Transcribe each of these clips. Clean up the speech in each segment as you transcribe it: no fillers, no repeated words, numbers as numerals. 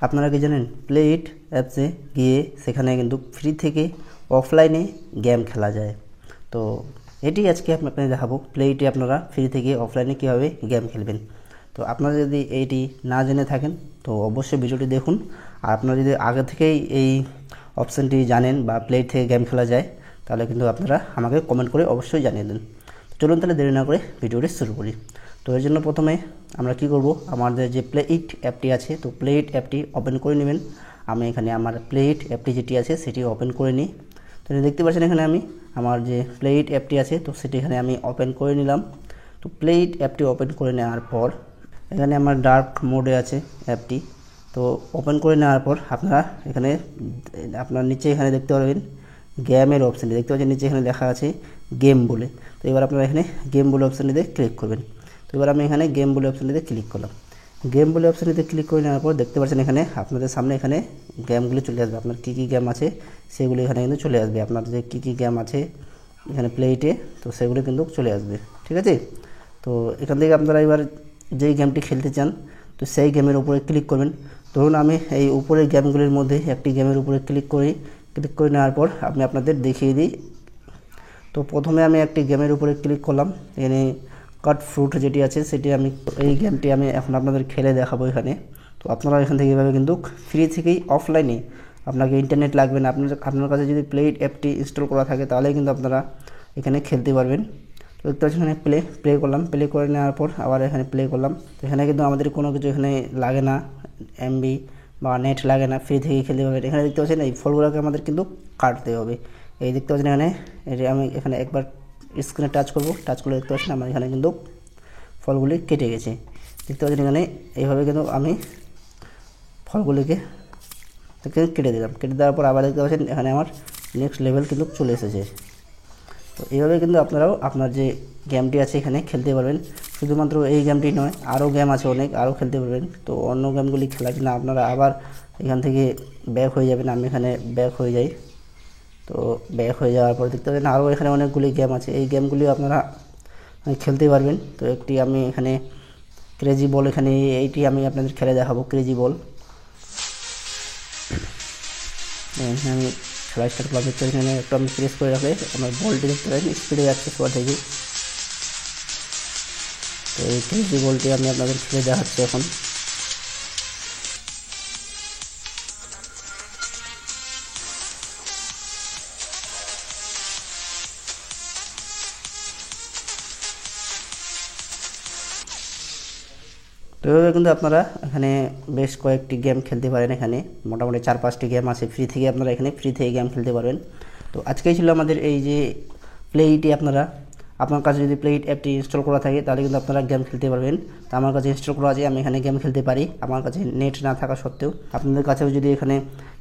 আপনারা কি জানেন প্লে ইট অ্যাপসে গিয়ে সেখানে কিন্তু ফ্রি থেকে অফলাইনে গেম খেলা যায়। তো এটি আজকে আপনাদের দেখাবো প্লে ইটে আপনারা ফ্রি থেকে অফলাইনে কীভাবে গেম খেলবেন। তো আপনারা যদি এইটি না জেনে থাকেন তো অবশ্যই ভিডিওটি দেখুন। আর আপনারা যদি আগে থেকেই এই অপশানটি জানেন বা প্লে ইট থেকে গেম খেলা যায় তাহলে কিন্তু আপনারা আমাকে কমেন্ট করে অবশ্যই জানিয়ে দেন। চলুন তাহলে দেরি না করে ভিডিওটি শুরু করি। তো এর জন্য প্রথমে আমরা কি করব, আমাদের যে প্লে ইট অ্যাপটি আছে তো প্লে ইট অ্যাপটি ওপেন করে নেবেন। আমি এখানে আমার প্লে ইট অ্যাপটি যেটি আছে সেটি ওপেন করে নিই। তো দেখতে পাচ্ছেন এখানে আমি আমার যে প্লে ইট অ্যাপটি আছে তো সেটি এখানে আমি ওপেন করে নিলাম। তো প্লে ইট অ্যাপটি ওপেন করে নেওয়ার পর এখানে আমার ডার্ক মোডে আছে অ্যাপটি। তো ওপেন করে নেওয়ার পর আপনারা এখানে আপনার নিচে এখানে দেখতে পারবেন গেমের অপশানটি দেখতে পাচ্ছেন, নিচে এখানে লেখা আছে গেম বলে। তো এবার আপনারা এখানে গেম বলে অপশানটিতে ক্লিক করবেন। তো এবার আমি এখানে গেম বলে অপশানটিতে ক্লিক করলাম। গেম বলে অপশানটিতে ক্লিক করে নেওয়ার পর দেখতে পাচ্ছেন এখানে আপনাদের সামনে এখানে গেমগুলি চলে আসবে। আপনার কী কী গেম আছে সেগুলি এখানে কিন্তু চলে আসবে। আপনার যে কী কী গেম আছে এখানে প্লে ইটে তো সেগুলি কিন্তু চলে আসবে, ঠিক আছে। তো এখান থেকে আপনারা এবার যেই গেমটি খেলতে চান তো সেই গেমের উপরে ক্লিক করবেন। ধরুন আমি এই উপরের গেমগুলির মধ্যে একটি গেমের উপরে ক্লিক করে নেওয়ার পর আমি আপনাদের দেখিয়ে দিই। তো প্রথমে আমি একটি গেমের উপরে ক্লিক করলাম, এখানে কাট ফ্রুট যেটি আছে সেটি আমি এই গেমটি আমি এখন আপনাদের খেলে দেখাবো এখানে। তো আপনারা এখান থেকে এভাবে কিন্তু ফ্রি থেকেই অফলাইনে, আপনাকে ইন্টারনেট লাগবে না, আপনার কাছে যদি প্লে ইট অ্যাপটি ইনস্টল করা থাকে তাহলে কিন্তু আপনারা এখানে খেলতে পারবেন। তো দেখতে পাচ্ছেন এখানে প্লে করলাম, প্লে করে নেওয়ার পর আবার এখানে প্লে করলাম। তো এখানে কিন্তু আমাদের কোনো কিছু এখানে লাগে না, এমবি বা নেট লাগে না, ফ্রি থেকেই খেলতে পারবেন। এখানে দেখতে পাচ্ছেন এই ফলগুলোকে আমাদের কিন্তু কাটতে হবে। এই দেখতে পাচ্ছেন এখানে আমি এখানে একবার স্ক্রিনে টাচ করব, টাচ করলে দেখতে পাচ্ছেন আমার এখানে কিন্তু ফলগুলি কেটে গেছে। দেখতে পাচ্ছেন এখানে এইভাবে কিন্তু আমি ফলগুলিকে কেটে দিলাম। কেটে দেওয়ার পর আবার দেখতে পাচ্ছেন এখানে আমার নেক্সট লেভেল কিন্তু চলে এসেছে। তো এইভাবে কিন্তু আপনারাও আপনার যে গেমটি আছে এখানে খেলতে পারবেন। শুধুমাত্র এই গেমটি নয়, আরও গেম আছে অনেক, আরও খেলতে পারবেন। তো অন্য গেমগুলি খেলার জন্য আপনারা আবার এখান থেকে ব্যাক হয়ে যাবেন। আমি এখানে ব্যাক হয়ে যাই। তো ব্যাক হয়ে যাওয়ার পর দেখতে পাবেন আরও এখানে অনেকগুলি গেম আছে, এই গেমগুলিও আপনারা খেলতে পারবেন। তো একটি আমি এখানে ক্রেজি বল, এখানে এইটি আমি আপনাদের খেলে দেখাবো ক্রেজি বল। এখানে আমি খেলা স্টার্ট করলাম, দেখতে পাচ্ছি এখানে একটু আমি প্রেস করে রাখলে আমার বলটি দেখতে পাচ্ছেন স্পিডে যাচ্ছে সবার থেকে। তো এই ক্রেজি বলটি আমি আপনাদের খেলে দেখাচ্ছি এখন। তো এভাবে কিন্তু আপনারা এখানে বেশ কয়েকটি গেম খেলতে পারেন। এখানে মোটামুটি 4-5টি গেম আছে ফ্রি থেকে, আপনারা এখানে ফ্রি থেকে গেম খেলতে পারবেন। তো আজকেই ছিল আমাদের এই যে প্লে ইটে আপনার কাছে যদি প্লে ইট অ্যাপটি ইনস্টল করা থাকে তাহলে কিন্তু আপনারা গেম খেলতে পারবেন। তো আমার কাছে ইনস্টল করা আছে, আমি এখানে গেম খেলতে পারি আমার কাছে নেট না থাকা সত্ত্বেও। আপনাদের কাছেও যদি এখানে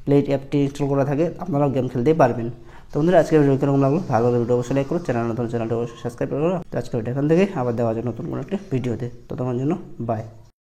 প্লে ইট অ্যাপটি ইনস্টল করা থাকে আপনারাও গেম খেলতে পারবেন। তো বন্ধুরা আজকের ভিডিও কেরকম লাগলো, ভালো লাগলে ভিডিও অবশ্যই লাইক করো, চ্যানেলটা অবশ্যই সাবস্ক্রাইব করো। তো আজকের ভিডিও এখান থেকে আবার দেওয়া যায় নতুন কোনো একটা ভিডিওতে। ততক্ষণের জন্য বাই।